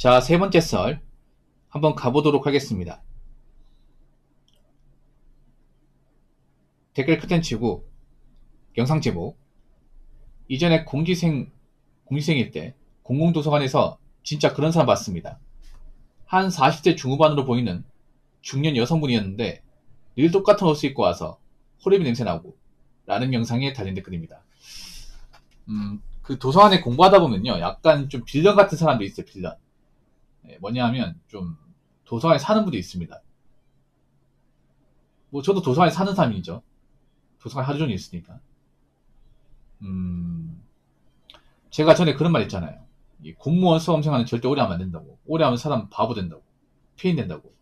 자, 세 번째 썰 한번 가보도록 하겠습니다. 댓글 컨텐츠고 영상 제목. 이전에 공시생일 때 공공도서관에서 진짜 그런 사람 봤습니다. 한 40대 중후반으로 보이는 중년 여성분이었는데 늘 똑같은 옷을 입고 와서 호레비 냄새 나고 라는 영상에 달린 댓글입니다. 그 도서관에 공부하다 보면요, 약간 좀 빌런 같은 사람도 있어요. 빌런. 뭐냐 하면 좀 도서관에 사는 분도 있습니다. 뭐 저도 도서관에 사는 사람이죠. 도서관에 하루 종일 있으니까. 제가 전에 그런 말 했잖아요. 이 공무원 수험생활은 절대 오래 하면 안 된다고. 오래 하면 사람 바보 된다고. 폐인 된다고.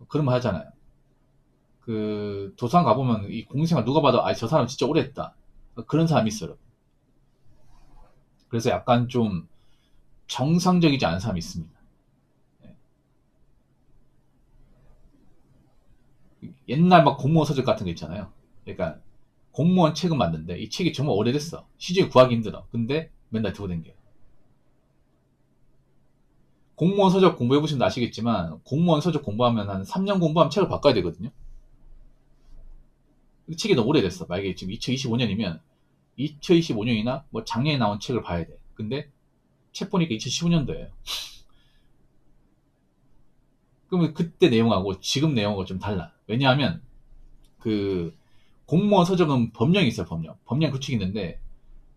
그런 말 하잖아요. 그 도서관 가보면 이 공생활 누가 봐도 아, 저 사람 진짜 오래 했다. 그런 사람이 있어요. 그래서 약간 좀 정상적이지 않은 사람이 있습니다. 옛날 막 공무원 서적 같은 거 있잖아요. 그러니까 공무원 책은 맞는데 이 책이 정말 오래됐어. 시중에 구하기 힘들어. 근데 맨날 들고 댕겨요. 공무원 서적 공부해보시면 아시겠지만 공무원 서적 공부하면 한 3년 공부하면 책을 바꿔야 되거든요. 책이 너무 오래됐어. 만약에 지금 2025년이면 2025년이나 뭐 작년에 나온 책을 봐야 돼. 근데 책 보니까 2015년도예요. 그러면 그때 내용하고 지금 내용하고 좀 달라. 왜냐하면 그 공무원 서적은 법령이 있어요. 법령 규칙이 있는데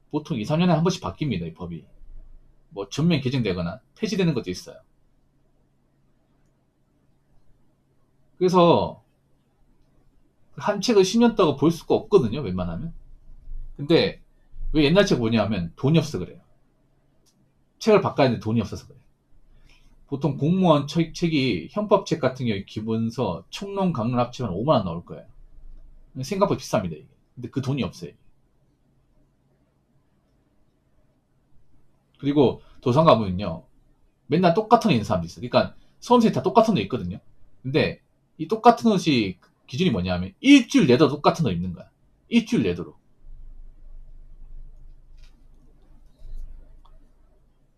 보통 2, 3년에 한 번씩 바뀝니다. 이 법이. 뭐 전면 개정되거나 폐지되는 것도 있어요. 그래서 한 책을 10년 동안 볼 수가 없거든요. 웬만하면. 근데 왜 옛날 책 보냐 하면 돈이 없어 그래요. 책을 바꿔야 하는데 돈이 없어서 그래요. 보통 공무원 책이 형법책 같은 경우에 기본서 총론 강론 합치면 5만원 나올 거예요. 생각보다 비쌉니다 이게. 근데 그 돈이 없어요. 그리고 도서관 가보면요, 맨날 똑같은 옷 입는 사람도 있어요. 그러니까 수험생이 다 똑같은 옷 입거든요. 근데 이 똑같은 옷이 기준이 뭐냐면 일주일 내도록 똑같은 옷 입는 거야. 일주일 내도록.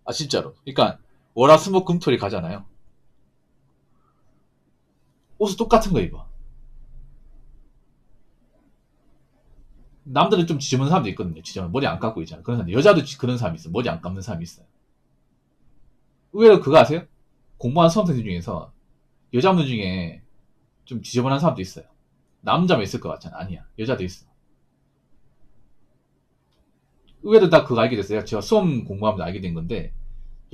아 진짜로. 그러니까 월화수목금토일 가잖아요. 옷을 똑같은 거 입어. 남들은 좀 지저분한 사람도 있거든요. 지저분 머리 안 감고 있잖아. 그런 사람. 여자도 그런 사람이 있어. 머리 안 감는 사람이 있어요. 의외로 그거 아세요? 공부하는 수험생들 중에서 여자분 중에 좀 지저분한 사람도 있어요. 남자만 있을 것 같잖아. 아니야. 여자도 있어. 의외로 다 그거 알게 됐어요. 제가 수험 공부하면서 알게 된 건데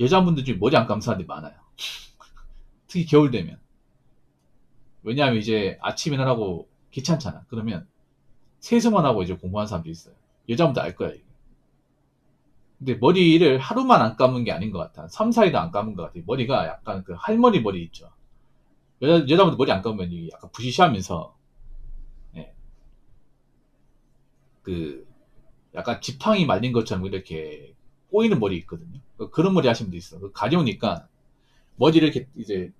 여자분들 중에 머리 안 감는 사람들이 많아요. 특히 겨울 되면. 왜냐하면 이제 아침 일어나고 귀찮잖아. 그러면 세수만 하고 이제 공부하는 사람도 있어요. 여자분도 알 거야. 이게. 근데 머리를 하루만 안 감은 게 아닌 것 같아. 3, 4일도 안 감은 것 같아. 머리가 약간 그 할머니 머리 있죠. 여자분들 머리 안 감으면 이게 약간 부시시하면서, 예, 그, 약간 지팡이 말린 것처럼 이렇게 꼬이는 머리 있거든요. 그런 머리 하시는 분도 있어. 가려우니까 머리를 이렇게 이제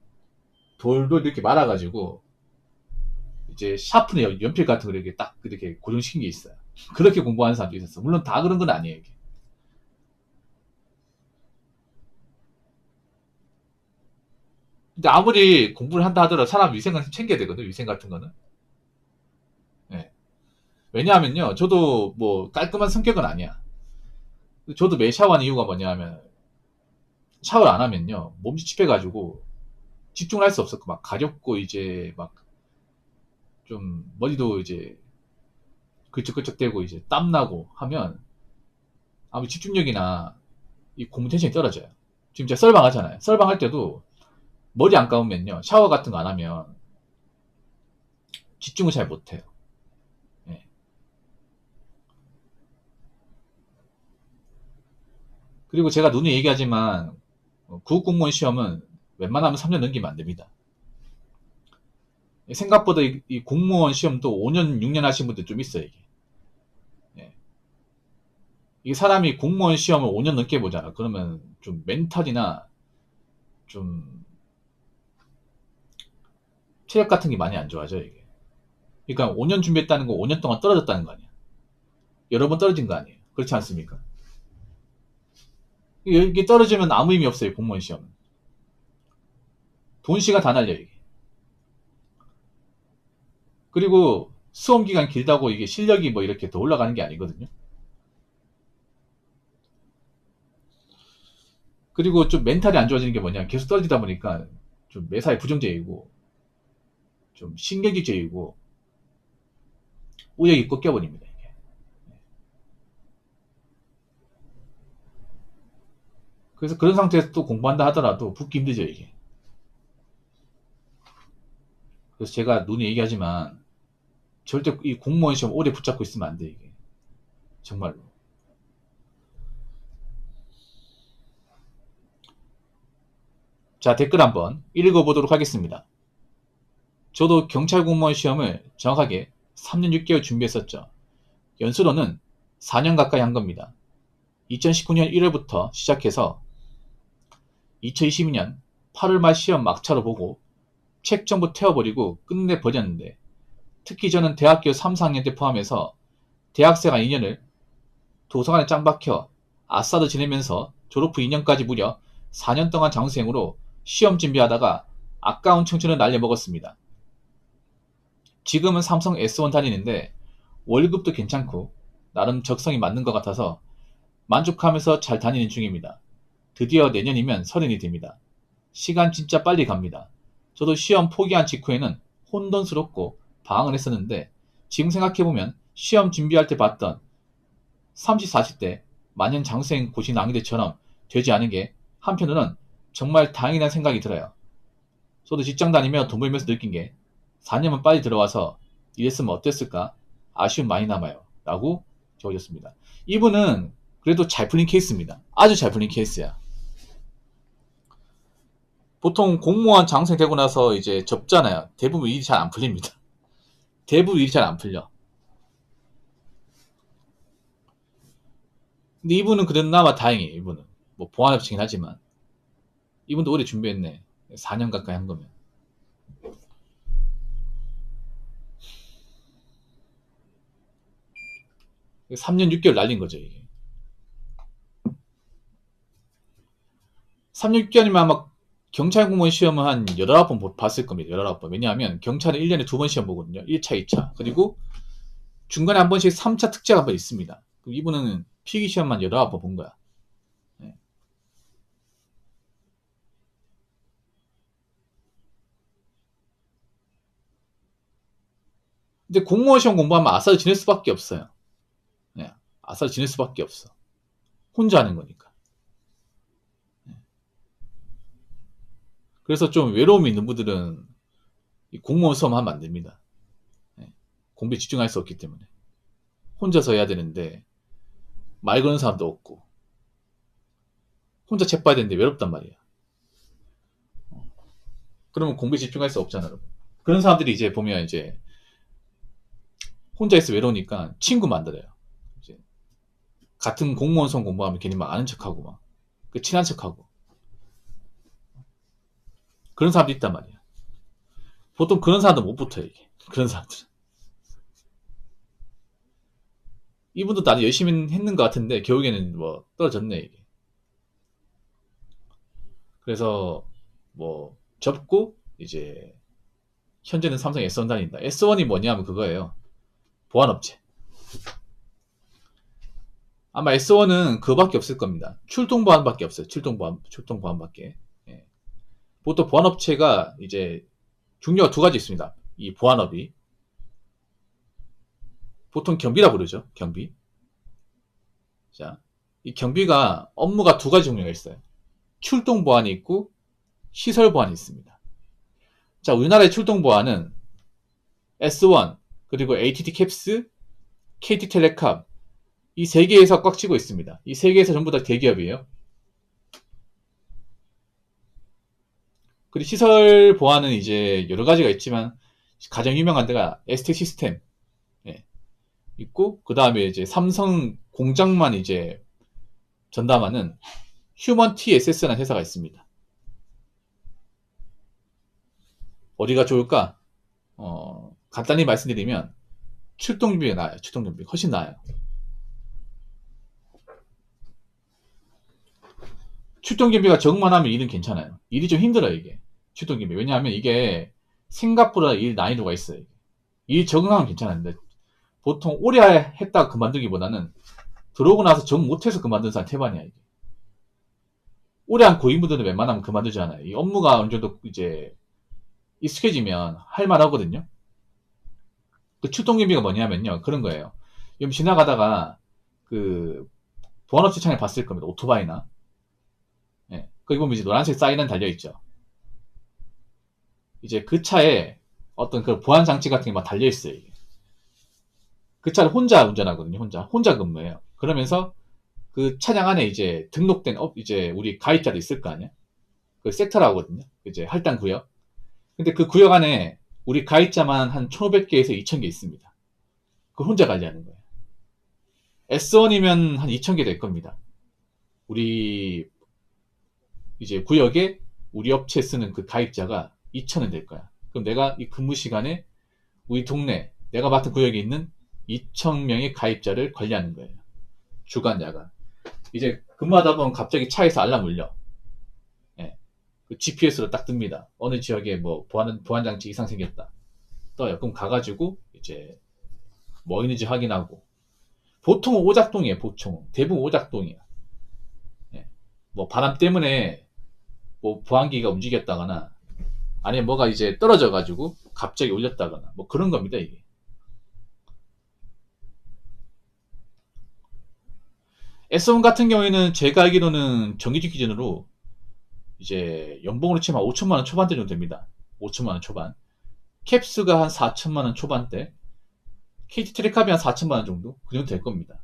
돌돌 이렇게 말아가지고 이제 샤프네 연필 같은 거 이렇게 딱 이렇게 고정시킨 게 있어요. 그렇게 공부하는 사람도 있었어. 물론 다 그런 건 아니에요. 이게. 근데 아무리 공부를 한다 하더라도 사람 위생은 챙겨야 되거든. 위생 같은 거는. 예. 왜냐하면요. 저도 뭐 깔끔한 성격은 아니야. 저도 매 샤워하는 이유가 뭐냐 하면 샤워를 안 하면요. 몸이 찝찝해가지고 집중을 할 수 없었고 막 가렵고 이제 막 좀 머리도 이제 걸쩍걸쩍대고 이제 땀나고 하면 아무 집중력이나 이 공부 텐션이 떨어져요. 지금 제가 썰방 하잖아요. 썰방 할 때도 머리 안 감으면요. 샤워 같은 거 안 하면 집중을 잘 못해요. 예. 그리고 제가 누누이 얘기하지만 구급공무원 시험은 웬만하면 3년 넘기면 안 됩니다. 생각보다 이 공무원 시험도 5년, 6년 하신 분들 좀 있어요. 이게. 예. 이게 사람이 공무원 시험을 5년 넘게 보잖아. 그러면 좀 멘탈이나 좀 체력 같은 게 많이 안 좋아져 이게. 그러니까 5년 준비했다는 거 5년 동안 떨어졌다는 거 아니야. 여러 번 떨어진 거 아니에요. 그렇지 않습니까? 이게 떨어지면 아무 의미 없어요. 공무원 시험은. 돈 시간 다 날려 이게. 그리고 수험 기간 길다고 이게 실력이 뭐 이렇게 더 올라가는 게 아니거든요. 그리고 좀 멘탈이 안 좋아지는 게 뭐냐, 계속 떨어지다 보니까 좀 매사에 부정적이고 좀 신경질적이고 우역이 꺾여버립니다 이게. 그래서 그런 상태에서 또 공부한다 하더라도 붙기 힘들죠 이게. 그래서 제가 눈에 얘기하지만 절대 이 공무원 시험 오래 붙잡고 있으면 안 돼 이게. 정말로. 자, 댓글 한번 읽어보도록 하겠습니다. 저도 경찰 공무원 시험을 정확하게 3년 6개월 준비했었죠. 연수로는 4년 가까이 한 겁니다. 2019년 1월부터 시작해서 2022년 8월 말 시험 막차로 보고 책 전부 태워버리고 끝내 버렸는데, 특히 저는 대학교 3, 4학년 때 포함해서 대학생활 2년을 도서관에 짱 박혀 아싸도 지내면서 졸업 후 2년까지 무려 4년 동안 장수생으로 시험 준비하다가 아까운 청춘을 날려먹었습니다. 지금은 삼성 S1 다니는데 월급도 괜찮고 나름 적성이 맞는 것 같아서 만족하면서 잘 다니는 중입니다. 드디어 내년이면 30이 됩니다. 시간 진짜 빨리 갑니다. 저도 시험 포기한 직후에는 혼돈스럽고 방황을 했었는데, 지금 생각해보면 시험 준비할 때 봤던 30, 40대 만년 장수생 고시 낭비대처럼 되지 않은 게 한편으로는 정말 다행이라는 생각이 들어요. 저도 직장 다니며 돈 벌면서 느낀 게 4년만 빨리 들어와서 이랬으면 어땠을까 아쉬움 많이 남아요 라고 적어줬습니다. 이분은 그래도 잘 풀린 케이스입니다. 아주 잘 풀린 케이스야. 보통 공무원 장수생 되고 나서 이제 접잖아요. 대부분 일이 잘 안 풀립니다. 대부분 일이 잘 안 풀려. 근데 이분은 그나마 다행이에요. 이분은 뭐 보안업체긴 하지만 이분도 오래 준비했네. 4년 가까이 한 거면. 이게 3년 6개월 날린 거죠 이게. 3년 6개월이면 아마 경찰 공무원 시험은 한 19번 봤을 겁니다. 19번. 왜냐하면 경찰은 1년에 2번 시험 보거든요. 1차, 2차. 그리고 중간에 한 번씩 3차 특제가 한 번 있습니다. 이분은 필기시험만 19번 본 거야. 네. 근데 공무원 시험 공부하면 아싸를 지낼 수밖에 없어요. 네. 아싸를 지낼 수밖에 없어. 혼자 하는 거니까. 네. 그래서 좀 외로움이 있는 분들은 공무원 시험 하면 안 됩니다. 네. 공부에 집중할 수 없기 때문에. 혼자서 해야 되는데 말 거는 사람도 없고 혼자 책 봐야 되는데 외롭단 말이야. 그러면 공부에 집중할 수 없잖아. 여러분. 그런 사람들이 이제 보면 이제 혼자 있어 외로우니까 친구 만들어요. 이제 같은 공무원 시험 공부하면 괜히 막 아는 척하고 막 친한 척하고 그런 사람도 있단 말이야. 보통 그런 사람도 못 붙어요. 이게. 그런 사람들. 이분도 나도 열심히 했는 것 같은데 결국에는 뭐 떨어졌네 이게. 그래서 뭐 접고 이제 현재는 삼성 S1 다닌다. S1이 뭐냐면 그거예요. 보안업체. 아마 S1은 그거밖에 없을 겁니다. 출동보안밖에 없어요. 출동보안밖에. 예. 보통 보안업체가 이제 종류가 두 가지 있습니다. 이 보안업이. 보통 경비라 부르죠. 경비. 자, 이 경비가 업무가 두 가지 종류가 있어요. 출동보안이 있고 시설보안이 있습니다. 자, 우리나라의 출동보안은 S1, 그리고 ATT 캡스, KT텔레캅 이 세 개에서 꽉 쥐고 있습니다. 이 세 개에서 전부 다 대기업이에요. 그리고 시설 보안은 이제 여러 가지가 있지만 가장 유명한 데가 ST 시스템 예, 있고, 그 다음에 이제 삼성 공장만 이제 전담하는 휴먼 TSS라는 회사가 있습니다. 어디가 좋을까? 간단히 말씀드리면 출동준비가 나아요. 출동준비 훨씬 나아요. 출동준비가 적응만 하면 일은 괜찮아요. 일이 좀 힘들어요 이게. 추동기미. 왜냐하면 이게 생각보다 일 난이도가 있어요. 일 적응하면 괜찮은데 보통 오래 했다가 그만두기보다는 들어오고 나서 정 못해서 그만둔 사람 태반이야. 이게. 오래 한 고인분들은 웬만하면 그만두잖아요. 이 업무가 어느 정도 이제 익숙해지면 할만하거든요. 그 추동기미가 뭐냐면요. 그런 거예요. 좀 지나가다가 그 보안업체 창에 봤을 겁니다. 오토바이나. 예. 거기 보면 이제 노란색 사인은 달려있죠. 이제 그 차에 어떤 그 보안 장치 같은 게 막 달려있어요. 이게. 그 차를 혼자 운전하거든요. 혼자 근무해요. 그러면서 그 차량 안에 이제 등록된 이제 우리 가입자도 있을 거 아니야? 그 섹터라고 하거든요. 이제 할당 구역. 근데 그 구역 안에 우리 가입자만 한 1,500개에서 2,000개 있습니다. 그 혼자 관리하는 거예요. S1이면 한 2,000개 될 겁니다. 우리 이제 구역에 우리 업체 쓰는 그 가입자가 2,000은 될 거야. 그럼 내가 이 근무 시간에 우리 동네 내가 맡은 구역에 있는 2,000명의 가입자를 관리하는 거예요. 주간, 야간. 이제 근무하다 보면 갑자기 차에서 알람 울려. 예. 그 GPS로 딱 뜹니다. 어느 지역에 뭐 보안 장치 이상 생겼다. 떠요. 그럼 가가지고 이제 뭐 있는지 확인하고. 보통은 오작동이에요. 보통 대부분 오작동이야. 예. 뭐 바람 때문에 뭐 보안기가 움직였다거나 아니면 뭐가 이제 떨어져가지고 갑자기 올렸다거나 뭐 그런 겁니다. 이게. S1 같은 경우에는 제가 알기로는 정규직 기준으로 이제 연봉으로 치면 5천만 원 초반대 정도 됩니다. 5천만 원 초반. 캡스가 한 4천만 원 초반대. KT 트랙캅이 한 4천만 원 정도? 그 정도 될 겁니다.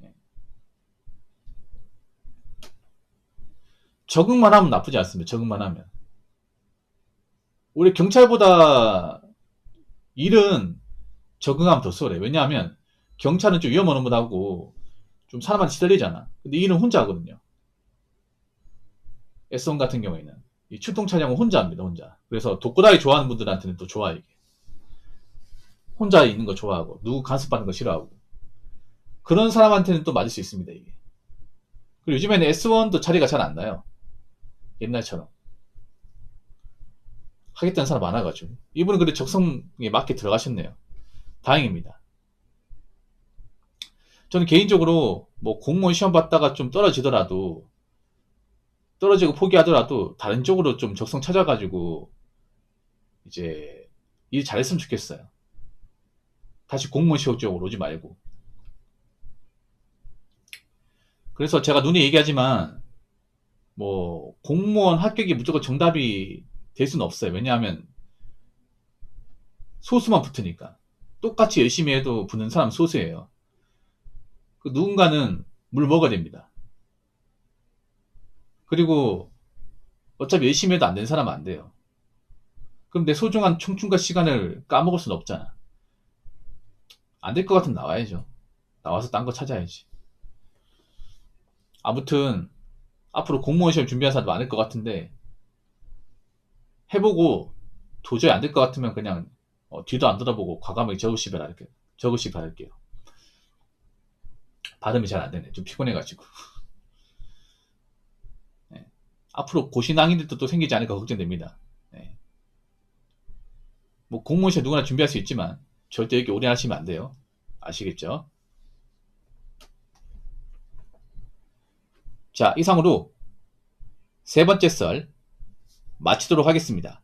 예. 적응만 하면 나쁘지 않습니다. 적응만 하면. 우리 경찰보다 일은 적응하면 더 수월해. 왜냐하면 경찰은 좀 위험한 업무도 하고 좀 사람한테 시달리잖아. 근데 일은 혼자 하거든요. S1 같은 경우에는 이 출동 촬영은 혼자 합니다. 혼자. 그래서 독고다이 좋아하는 분들한테는 또 좋아 이게. 혼자 있는 거 좋아하고 누구 간섭받는 거 싫어하고 그런 사람한테는 또 맞을 수 있습니다. 이게. 그리고 요즘에는 S1도 자리가 잘 안 나요. 옛날처럼. 하겠다는 사람 많아가지고. 이분은 그래 적성에 맞게 들어가셨네요. 다행입니다. 저는 개인적으로 뭐 공무원 시험 봤다가 좀 떨어지더라도 떨어지고 포기하더라도 다른 쪽으로 좀 적성 찾아가지고 이제 일 잘했으면 좋겠어요. 다시 공무원 시험 쪽으로 오지 말고. 그래서 제가 눈에 얘기하지만 뭐 공무원 합격이 무조건 정답이 될 수는 없어요. 왜냐하면 소수만 붙으니까. 똑같이 열심히 해도 붙는 사람 소수예요. 그 누군가는 물 먹어야 됩니다. 그리고 어차피 열심히 해도 안 되는 사람은 안 돼요. 그럼 내 소중한 청춘과 시간을 까먹을 수는 없잖아. 안 될 것 같으면 나와야죠. 나와서 딴 거 찾아야지. 아무튼 앞으로 공무원 시험 준비하는 사람도 많을 것 같은데 해보고 도저히 안 될 것 같으면 그냥 뒤도 안 돌아보고 과감하게 적으시 바랄게요. 발음이 잘 안 되네. 좀 피곤해가지고. 네. 앞으로 고시낭인들도 또 생기지 않을까 걱정됩니다. 네. 뭐 공무원 시험 누구나 준비할 수 있지만 절대 이렇게 오래 하시면 안 돼요. 아시겠죠? 자, 이상으로 세 번째 썰 마치도록 하겠습니다.